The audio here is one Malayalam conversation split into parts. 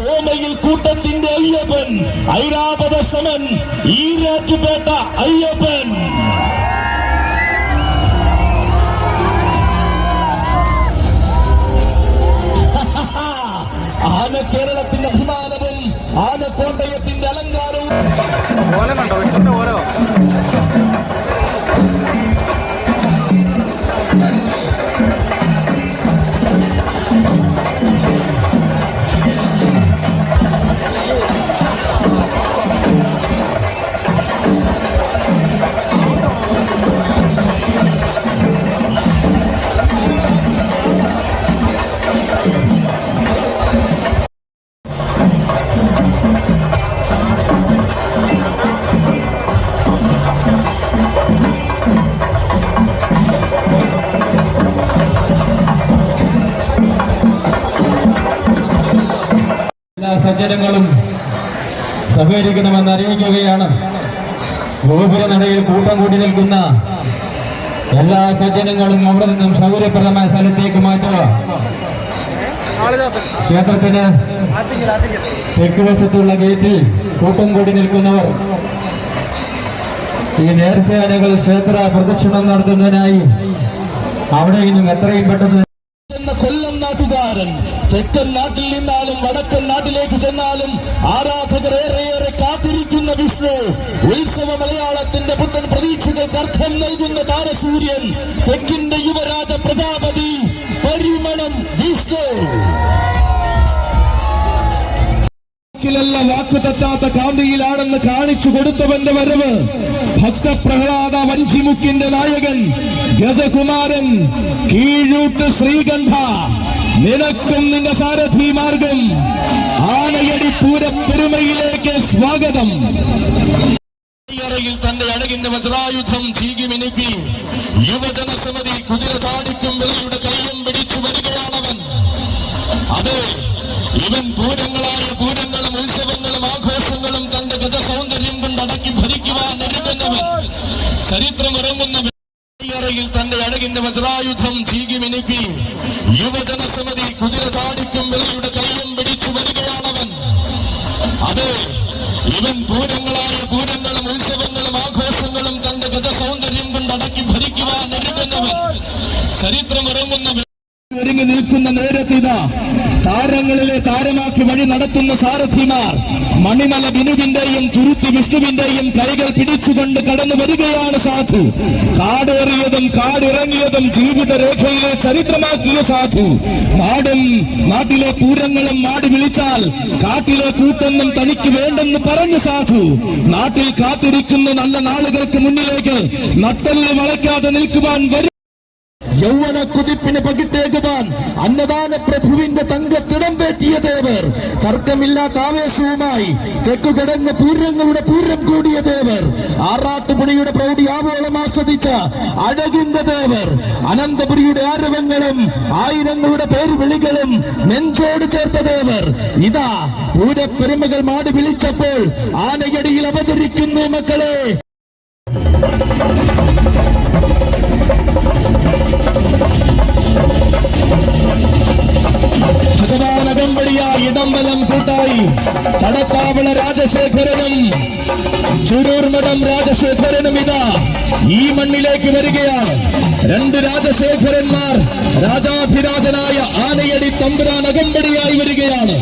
ഓമയിൽ കൂട്ടത്തിന്റെ അയ്യപ്പൻ, ഐരാവത സമൻ, ഈരാറ്റുപേട്ട അയ്യപ്പൻ. ആന കേരളത്തിന്റെ അഭിമാനവും ആനക്കോട്ടയത്തിന്റെ അലങ്കാരവും. സജ്ജനങ്ങളും സഹകരിക്കണമെന്ന് അറിയിക്കുകയാണ്. ഗോപുരനടയിൽ കൂട്ടം കൂടി നിൽക്കുന്ന എല്ലാ സജ്ജനങ്ങളും അവിടെ നിന്നും സൗകര്യപ്രദമായ സ്ഥലത്തേക്ക് മാറ്റുക. ക്ഷേത്രത്തിന് തെക്ക് വശത്തുള്ള ഗേറ്റിൽ കൂട്ടം കൂടി നിൽക്കുന്നവർ ഈ നേർച്ചയാനകൾ ക്ഷേത്ര പ്രദക്ഷിണം നടത്തുന്നതിനായി അവിടെ നിന്നും എത്രയും പെട്ടെന്ന് കൊല്ലം നാട്ടുകാരൻ തെക്കൻ നാട്ടിൽ നിന്നാലും വടക്കൻ നാട്ടിലേക്ക് ചെന്നാലും ആരാധകർ ഏറെയേറെ കാത്തിരിക്കുന്ന വിഷ്ണു, ഉത്സവ മലയാളത്തിന്റെ പുത്തൻ പ്രതീക്ഷകൾക്ക് അർത്ഥം നൽകുന്ന താരസൂര്യൻ, തെക്കിന്റെ യുവരാജ പ്രജാപതി പരിമളം വിഷ്ണു. വാക്കു തെറ്റാത്ത കാന്തിയിലാണെന്ന് കാണിച്ചു കൊടുത്തവന്റെ വരവ്, ഭക്തപ്രഹ്ലാദ വഞ്ചിമുക്കിന്റെ നായകൻ ഗജകുമാരൻ കീഴൂട്ട് ശ്രീകണ്ഠ, നിനക്കും നിന്റെ സാരഥി മാർഗം ആനയടി പൂരപ്പെരുമയിലേക്ക് സ്വാഗതം. തന്റെ അഴകിന്റെ വജ്രായുധം ചീകിമിനുക്കി യുവജന സമിതി കുതിര താടിക്കും വിലയുടെ കൈയും പിടിച്ചു വരികയാണവൻ. അതെ, ഇവൻ പൂരങ്ങളായ പൂരങ്ങളും ഉത്സവങ്ങളും ആഘോഷങ്ങളും തന്റെ ഗജസൗന്ദര്യം കൊണ്ട് അടക്കി ഭരിക്കുവാൻ ഒരുങ്ങുന്നവൻ. ചരിത്രമിറങ്ങുന്ന തന്റെ അഴകിന്റെ വജ്രായുധം ചീകിമിനുക്കി യുവജന സമിതി കുതിര താടിക്കും വിലയുടെ കൈയും പിടിച്ചു വരികയാണവൻ. അതെ, ഇവൻ പൂരങ്ങളായ പൂരങ്ങളും ഉത്സവങ്ങളും ആഘോഷങ്ങളും തന്റെ ഗജസൗന്ദര്യം കൊണ്ട് അടക്കി ഭരിക്കുവാൻ ഒരുങ്ങുന്നവൻ. ചരിത്രമിറങ്ങുന്ന ഒരുങ്ങി നിൽക്കുന്ന നേരത്തിത താരങ്ങളിലെ താരമാക്കി വഴി നടത്തുന്ന സാരഥിമാർ മണിമല ബിനുവിന്റെയും തുരുത്തി വിഷ്ണുവിന്റെയും കൈകൾ പിടിച്ചുകൊണ്ട് കടന്നു വരികയാണ് സാധു. കാടേറിയതും കാടിറങ്ങിയതും ജീവിതരേഖയിലെ ചരിത്രമാക്കിയ സാധു. നാടും നാട്ടിലെ പൂരങ്ങളും മാടി വിളിച്ചാൽ കാട്ടിലെ കൂട്ടൊന്നും തനിക്ക് വേണ്ടെന്ന് പറഞ്ഞു സാധു. നാട്ടിൽ കാത്തിരിക്കുന്ന നല്ല നാളുകൾക്ക് മുന്നിലേക്ക് നട്ടെല്ല് വളയ്ക്കാതെ നിൽക്കുവാൻ വരും. യൗവന കുതിപ്പിന് പകിട്ടേകുവാൻ അന്നദാന പ്രഭുവിന്റെ തങ്കത്തിടം പേറ്റിയ ദേവർ, തർക്കമില്ലാത്ത ആവേശവുമായി തെക്കു കിടന്ന് പൂരങ്ങളുടെ പൂരം കൂടിയ ദേവർ, ആറാട്ടുപുണിയുടെ പ്രൗഢി ആവോളം ആസ്വദിച്ച അഴകിന്റെ ദേവർ, അനന്തപുരിയുടെ ആരവങ്ങളും ആയിരങ്ങളുടെ പേരുവിളികളും നെഞ്ചോട് ചേർത്ത ദേവർ. ഇതാ പൂരപ്പെരുമകൾ മാടി വിളിച്ചപ്പോൾ ആനയടിയിൽ അവതരിക്കുന്നു മക്കളെ. ഭഗവാനകമ്പടിയായി ഇടംബലം കൂട്ടായി ചടത്താവള രാജശേഖരനും ചുരൂർമഠം രാജശേഖരനും ഇതാ ഈ മണ്ണിലേക്ക് വരികയാണ്. രണ്ട് രാജശേഖരന്മാർ രാജാധിരാജനായ ആനയടി തമ്പുരാൻ അകമ്പടിയായി വരികയാണ്.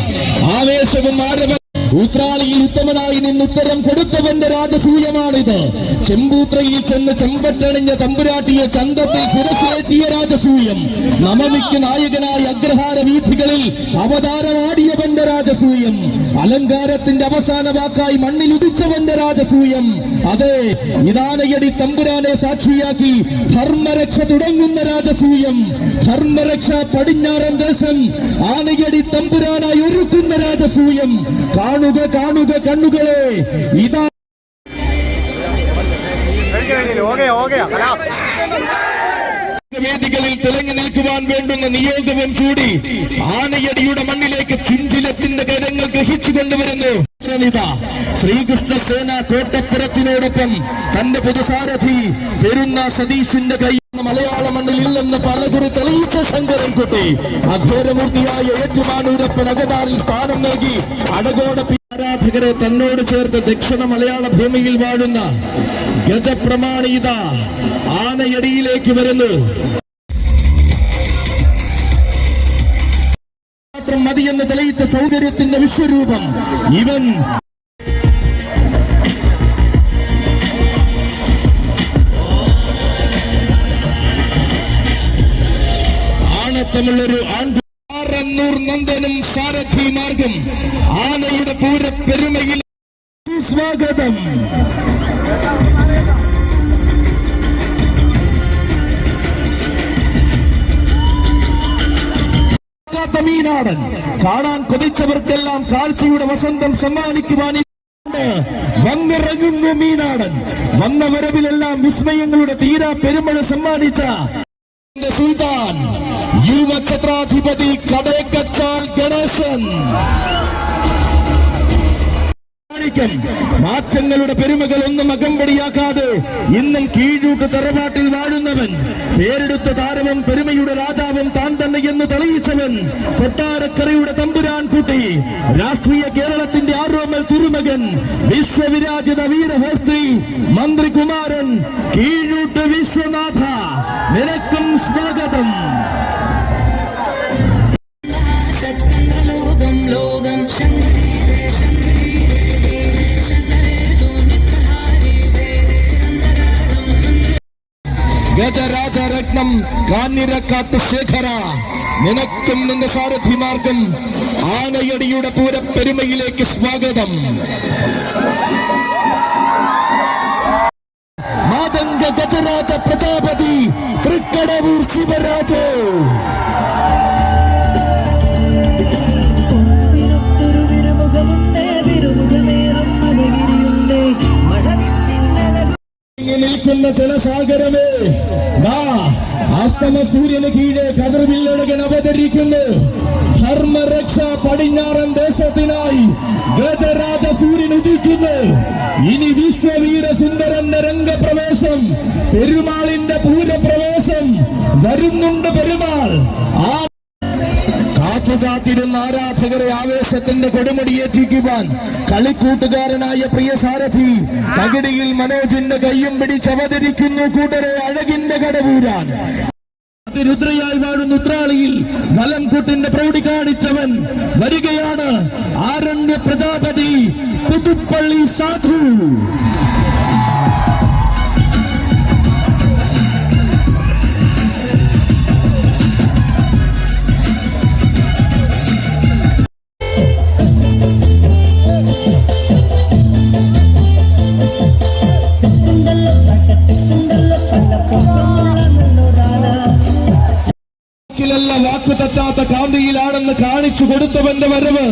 ആവേശവും ആരവ ൂത്രാളിയിൽ ഉത്തമനായി നിന്നുത്തരം കൊടുത്തവന്റെ രാജസൂയമാണിത്. ചെമ്പൂത്രയിൽ ചെന്ന് ചെമ്പട്ടണിഞ്ഞ തമ്പുരാട്ടിയെ ചന്തത്തിൽ ശിരസിലേറ്റിയ രാജസൂയം. നവമിക്ക് നായകനായ അഗ്രഹാര വീഥികളിൽ അവതാരമാടിയവന്റെ രാജസൂയം. അലങ്കാരത്തിന്റെ അവസാന വാക്കായി മണ്ണിൽ ഉദിച്ചവന്റെ രാജസൂയം. അതെ, ഇതാനയടി തമ്പുരാനെ സാക്ഷിയാക്കി ധർമ്മരക്ഷ തുടങ്ങുന്ന രാജസൂയം. ധർമ്മരക്ഷ പടിഞ്ഞാറൻ ദേശം ആനയടി തമ്പുരാനായി ഒരുക്കുന്ന രാജസൂയം. കാണുക കാണുക കണ്ണുകളെ, ഇതാ വേദികളിൽ തിളങ്ങി നിൽക്കുവാൻ വേണ്ടുന്ന നിയോഗവും ചൂടി ആനയടിയുടെ മണ്ണിലേക്ക് ചുഞ്ചിലത്തിന്റെ കരങ്ങൾ ഗ്രഹിച്ചു കൊണ്ടുവരുന്നു. ശ്രീകൃഷ്ണസേന കോട്ടപ്പുറത്തിനോടൊപ്പം തന്റെ പൊതുസാരഥി പെരുന്ന സതീശിന്റെ കൈ മലയാള മണ്ണിൽ ഇല്ലെന്ന് പലകുറി തെളിയിച്ച ശങ്കരൻകുട്ടി അഘോരമൂർത്തിയായ ഏറ്റുമാനൂരപ്പൻ അകതാരിൽ സ്ഥാനം നൽകി അടകോട ആരാധകരെ തന്നോട് ചേർത്ത് ദക്ഷിണ മലയാള ഭൂമിയിൽ വാഴുന്ന ഗജപ്രമാണീത ആനയടിയിലേക്ക് വരുന്നു. മാത്രം മതിയെന്ന് തെളിയിച്ച സൗന്ദര്യത്തിന്റെ വിശ്വരൂപം ഇവൻ. ആണത്തമുള്ളൊരു ആറന്നൂർ നന്ദനും സാരഥി മാർഗം ആനയുടെ പൂരപ്പെരുമയിൽ സ്വാഗതം. മീനാടൻ കാണാൻ കൊതിച്ചവർക്കെല്ലാം കാഴ്ചയുടെ വസന്തം സമ്മാനിക്കുവാൻ വന്നിറങ്ങുന്നു മീനാടൻ. വന്ന വരവിലെല്ലാം വിസ്മയങ്ങളുടെ തീരാ പെരുമഴ സമ്മാനിച്ച സുൽത്താൻ യുവഛത്രാധിപതി കടേക്കച്ചാൽ ഗണേശൻ. മാറ്റങ്ങളുടെ പെരുമകൾ ഒന്നും അകമ്പടിയാക്കാതെ ഇന്നും കീഴൂട്ട് തറവാട്ടിൽ വാഴുന്നവൻ, പേരെടുത്ത താരവും പെരുമയുടെ രാജാവും താൻ തന്നെ എന്ന് തെളിയിച്ചവൻ, കൊട്ടാരക്കരയുടെ തമ്പുരാൻ കുട്ടി, രാഷ്ട്രീയ കേരളത്തിന്റെ ആരോമൽ തിരുമകൻ, വിശ്വവിരാജിത വീരഹസ്ത്രീ മന്ത്രികുമാരൻ കീഴൂട്ട് വിശ്വനാഥ, നിനക്കും സ്വാഗതം. ഗജരാജരത്നം കാഞ്ഞിരക്കാട്ട് ശേഖര, നിനക്കും നിന്റെ സാരഥിമാർക്കും ആനയടിയുടെ പൂരപ്പെരുമയിലേക്ക് സ്വാഗതം. മാതംഗ ഗജരാജ പ്രജാപതി തൃക്കടവൂർ ശിവരാജ്. നിൽക്കുന്ന ജലസാഗരമേ, അസ്തമ സൂര്യന് കീഴെ കതിർവില്ലഴകൻ അവതരിക്കുന്നു. ധർമ്മരക്ഷ പടിഞ്ഞാറൻ ദേശത്തിനായി ഗജരാജ സൂര്യൻ ഉദിക്കുന്നു. ഇനി വിശ്വവീര സുന്ദരന്റെ രംഗപ്രവേശം, പെരുമാളിന്റെ പൂരപ്രവേശം വരുന്നുണ്ട്. പെരുമാൾ കാത്തുകാത്തിരുന്ന ആരാധകരെ ആവേശത്തിന്റെ കൊടുമുടിയേറ്റിക്കുവാൻ കളിക്കൂട്ടുകാരനായ പ്രിയ സാരഥി തകിടിയിൽ മനോജിന്റെ കയ്യും പിടിച്ചവതരിക്കുന്നു. കൂട്ടരെ അഴകിന്റെ കടവൂരാൻ അതിരുദ്രയായി വാഴുന്ന ഉത്രാളിയിൽ വലംകുട്ടിന്റെ പ്രൗഢി കാണിച്ചവൻ വരികയാണ്. ആരണ്യ പ്രജാപതി പുതുപ്പള്ളി സാധു. വാക്കു തെറ്റാത്ത കാന്തിയിലാണെന്ന് കാണിച്ചു കൊടുത്തവന്റെ വരവ്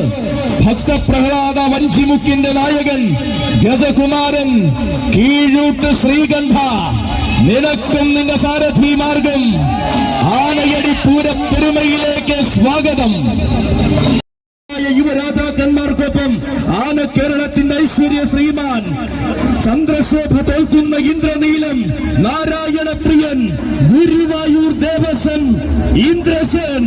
ഭക്തപ്രഹ്ലാദ വഞ്ചിമുക്കിന്റെ നായകൻ ഗജകുമാരൻ കീഴൂട്ട് ശ്രീകണ്ഠ, നിനക്കും നിന്റെ സാരഥി മാർഗം ആനയടി പൂരപ്പെരുമയിലേക്ക് സ്വാഗതം. യുവരാജാക്കന്മാർക്കൊപ്പം ആന കേരളത്തിന്റെ ഐശ്വര്യ ശ്രീമാൻ, ചന്ദ്രശോഭ തോൽക്കുന്ന ഇന്ദ്രനീലം, നാരായണ പ്രിയൻ, ഗുരുവായൂർ ദേവസ്വം ഇന്ദ്രസൻ.